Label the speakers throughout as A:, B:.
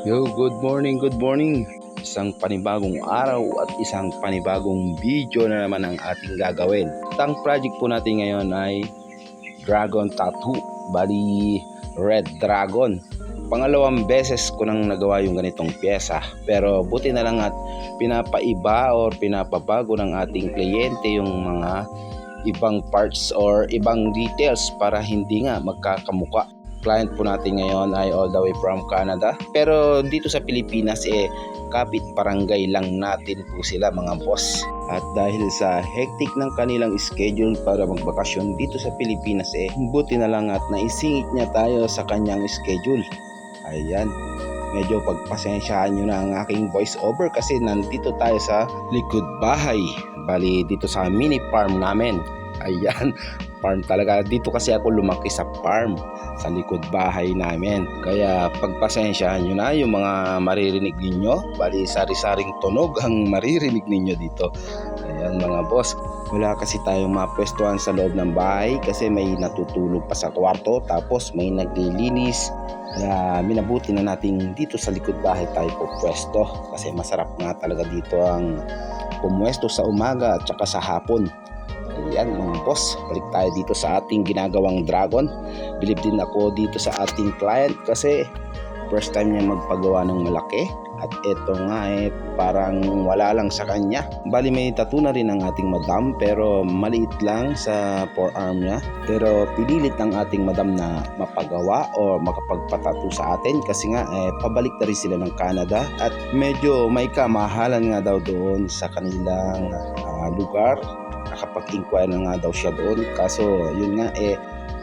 A: Yo, good morning, good morning. Isang panibagong araw at isang panibagong video na naman ang ating gagawin. At ang project po natin ngayon ay dragon tattoo, bali red dragon. Pangalawang beses ko nang nagawa yung ganitong pyesa, pero buti na lang at pinapaiba or pinapabago ng ating kliyente yung mga ibang parts or ibang details para hindi nga magkakamuka. Client po natin ngayon ay all the way from Canada, pero dito sa Pilipinas kapit barangay lang natin po sila mga boss. At dahil sa hectic ng kanilang schedule para magbakasyon dito sa Pilipinas buti na lang at naisingit niya tayo sa kanyang schedule. Ayan, medyo pagpasensyaan nyo na ang aking voice over kasi nandito tayo sa likod bahay, bali dito sa mini farm namin. Ayan, farm talaga. Dito kasi ako lumaki sa farm, sa likod bahay namin. Kaya pagpasensyaan nyo na yung mga maririnig ninyo. Bali sari-saring tunog ang maririnig ninyo dito. Ayan mga boss, wala kasi tayong mapwestuhan sa loob ng bahay kasi may natutulog pa sa kwarto, tapos may naglilinis. Kaya minabuti na natin dito sa likod bahay tayo po pwesto kasi masarap nga talaga dito ang pumwesto sa umaga at saka sa hapon. Ayan mga boss, balik tayo dito sa ating ginagawang dragon. Bilib din ako dito sa ating client kasi first time niya magpagawa ng malaki. At eto nga parang wala lang sa kanya. Bali may tattoo na rin ang ating madam pero maliit lang sa forearm niya. Pero pinilit ng ating madam na mapagawa o makapagpatattoo sa atin kasi nga pabalik na rin sila ng Canada. At medyo may kamahalan nga daw doon sa kanilang lugar. Nakapag-inquire na nga daw siya doon, kaso yun nga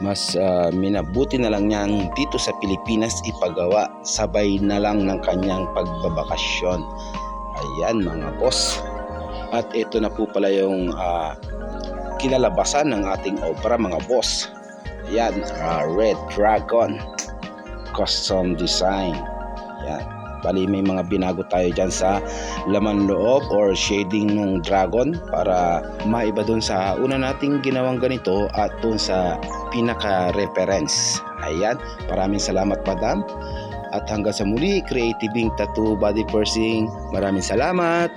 A: mas minabuti na lang niyang dito sa Pilipinas ipagawa sabay na lang ng kanyang pagbabakasyon. Ayan mga boss, at ito na po pala yung kinalabasan ng ating obra mga boss. Ayan, red dragon custom design. Ayan, bali may mga binago tayo dyan sa laman loob or shading ng dragon para maiba dun sa una nating ginawang ganito at dun sa pinaka-reference. Ayan, maraming salamat madam. At hanggang sa muli, Creative Ink Tattoo Body Piercing. Maraming salamat.